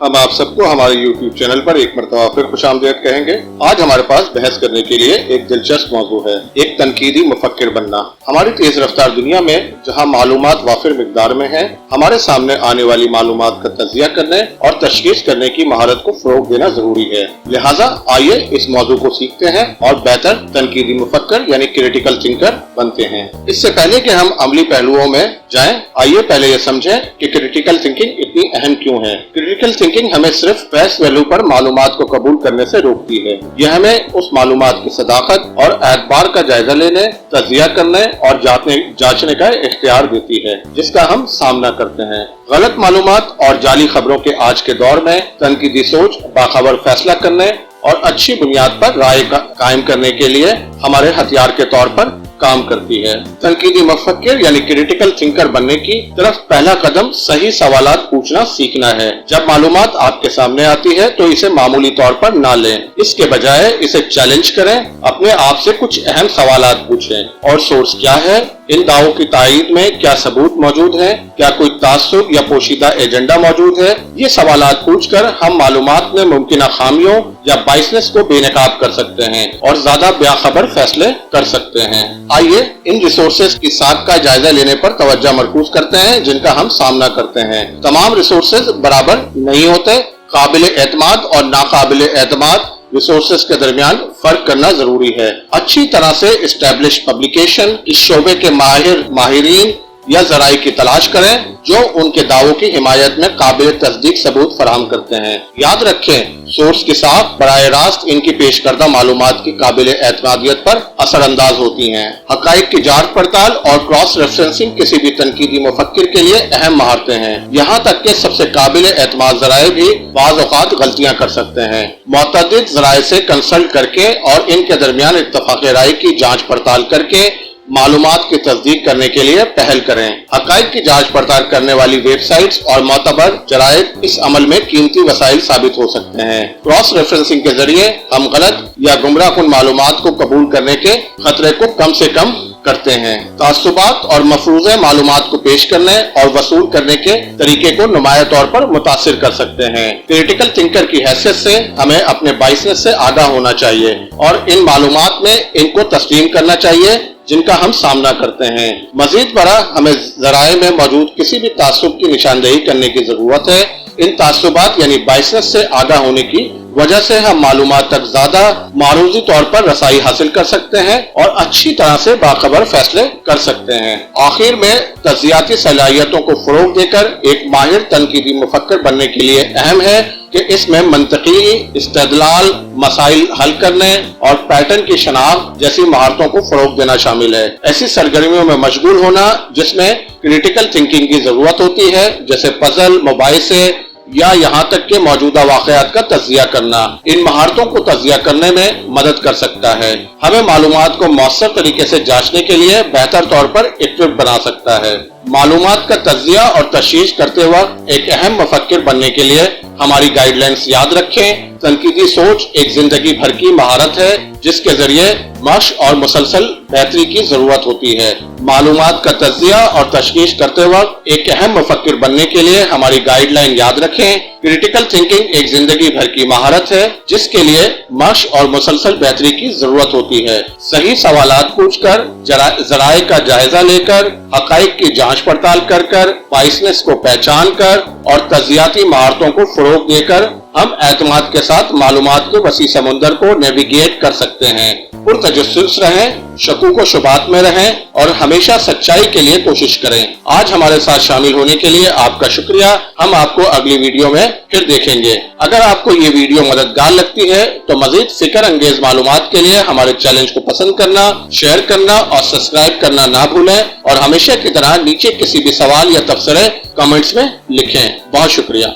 हम आप सबको हमारे YouTube चैनल पर एक मरतबा फिर खुशामदीद कहेंगे। आज हमारे पास बहस करने के लिए एक दिलचस्प मौजू है, एक तनकीदी मुफक्किर बनना। हमारी तेज रफ्तार दुनिया में जहां मालूमात वाफिर मिकदार में है, हमारे सामने आने वाली मालूमात का तज्जिया करने और तशखीस करने की महारत को फरोग देना जरूरी है। लिहाजा आइए इस मौजू को सीखते हैं और बेहतर तनकीदी मुफक्किर यानी क्रिटिकल थिंकर बनते हैं। इससे पहले कि हम अमली पहलुओं में जाएं, आइए पहले ये समझें कि क्रिटिकल थिंकिंग इतनी अहम क्यों है। क्रिटिकल थिंकिंग हमें सिर्फ फेस वैल्यू पर मालूमात को कबूल करने से रोकती है। यह हमें उस मालूमात की सदाकत और एतबार का जायजा लेने, तज्जिया करने और जांचने का इख्तियार देती है, जिसका हम सामना करते हैं। गलत मालूमात और जाली खबरों के आज के दौर में तनकीदी सोच, बाखबर फैसला करने और अच्छी बुनियाद पर राय कायम करने के लिए हमारे हथियार के तौर पर काम करती है। तनकीदी मुफक्किर यानी क्रिटिकल थिंकर बनने की तरफ पहला कदम सही सवालात पूछना सीखना है। जब मालूमात आपके सामने आती है तो इसे मामूली तौर पर ना लें, इसके बजाय इसे चैलेंज करें। अपने आप से कुछ अहम सवालात पूछें। और सोर्स क्या है? इन दावों की तायीद में क्या सबूत मौजूद है? क्या कोई तासुब या पोशीदा एजेंडा मौजूद है? ये सवालात पूछकर हम मालूमात में मुमकिन खामियों या बाइसनेस को बेनकाब कर सकते हैं और ज्यादा बेखबर फैसले कर सकते हैं। आइए इन रिसोर्सेज की साख का जायजा लेने पर तवज्जो मरकूज करते हैं जिनका हम सामना करते हैं। तमाम रिसोर्सेज बराबर नहीं होते। काबिल एतमाद और नाकाबिल एतमाद रिसोर्सेज के दरमियान फर्क करना जरूरी है। अच्छी तरह से एस्टैब्लिश पब्लिकेशन इस शोबे के माहिरीन या जराए की तलाश करें जो उनके दावों की हिमायत में काबिल तस्दीक सबूत फराहम करते हैं। याद रखें, सोर्स के साथ बराह रास्त इनकी पेश करदा मालूमात की काबिल एतमादियत पर असर अंदाज होती हैं। हकाइक की जांच पड़ताल और क्रॉस रेफरेंसिंग किसी भी तनकीदी मुफक्किर के लिए अहम महारतें हैं। यहाँ तक के सबसे काबिल एतमाद जराए भी बाज़ औक़ात गलतियाँ कर सकते हैं। मुतअद्दिद जराए से कंसल्ट करके और इनके दरमियान इत्तफ़ाक़ राय की जांच पड़ताल करके मालूमात की तस्दीक करने के लिए पहल करें। हकाइक की जांच पड़ताल करने वाली वेबसाइट्स और मोतबर जराइद इस अमल में कीमती वसाइल साबित हो सकते हैं। क्रॉस रेफरेंसिंग के जरिए हम गलत या गुमराहकुन मालूमात को कबूल करने के खतरे को कम से कम करते हैं। तासुबात और मफरूज़े मालूमात को पेश करने और वसूल करने के तरीके को नुमाया तौर पर मुतासिर कर सकते हैं। क्रिटिकल थिंकर की हैसियत से हमें अपने बाइसनेस से आगाह होना चाहिए और इन मालूमात में इनको तस्लीम करना चाहिए जिनका हम सामना करते हैं। मजीद बरह हमें जराए में मौजूद किसी भी तासुब की निशानदेही करने की जरूरत है। इन तासुबात यानी बाइसनेस से आगाह होने की वजह से हम मालूमात तक ज्यादा मारूजी तौर पर रसाई हासिल कर सकते हैं और अच्छी तरह से बाखबर फैसले कर सकते हैं। आखिर में तज्जियाती सलाहियतों को फरोग देकर एक माहिर तनकीदी मुफक्किर बनने के लिए अहम है कि इसमें मंतकी, इस्तेदलाल, मसाइल हल करने और पैटर्न की शनाख्त जैसी महारतों को फरोग देना शामिल है। ऐसी सरगर्मियों में मशगूल होना जिसमें क्रिटिकल थिंकिंग की जरूरत होती है, जैसे पजल, मुबाहिसे या यहाँ तक के मौजूदा वाक़यात का तज्जिया करना, इन महारतों को तज्जिया करने में मदद कर सकता है। हमें मालूमात को मौसर तरीके से जांचने के लिए बेहतर तौर पर इक्विप बना सकता है। मालूमात का तज्जिया और तशखीस करते वक्त एक अहम मुफक्किर बनने के लिए हमारी गाइडलाइंस याद रखें। तनकीदी सोच एक जिंदगी भर की महारत है जिसके जरिए मश्क और मुसलसल बेहतरी की जरूरत होती है। मालूमात का तज्जिया और तशखीस करते वक्त एक अहम मुफक्किर बनने के लिए हमारी गाइडलाइन याद रखें। क्रिटिकल थिंकिंग एक जिंदगी भर की महारत है जिसके लिए मश्क और मुसलसल बेहतरी की जरूरत होती है। सही सवालात पूछकर, जराए का जायजा लेकर, हकाइक की जांच पड़ताल कर, बाइसनेस को पहचान कर और तज्जियाती महारतों को फरोग देकर हम एतमाद के साथ मालूमात के वसी समुंदर को नेविगेट कर सकते हैं। पुरतजस्सुस रहें, शकूक व शुबात में रहें और हमेशा सच्चाई के लिए कोशिश करें। आज हमारे साथ शामिल होने के लिए आपका शुक्रिया। हम आपको अगली वीडियो में फिर देखेंगे। अगर आपको ये वीडियो मददगार लगती है तो मजीद फिक्र अंगेज मालूमात के लिए हमारे चैनल को पसंद करना, शेयर करना और सब्सक्राइब करना ना भूलें और हमेशा की तरह नीचे किसी भी सवाल या तबसरे कमेंट्स में लिखें। बहुत शुक्रिया।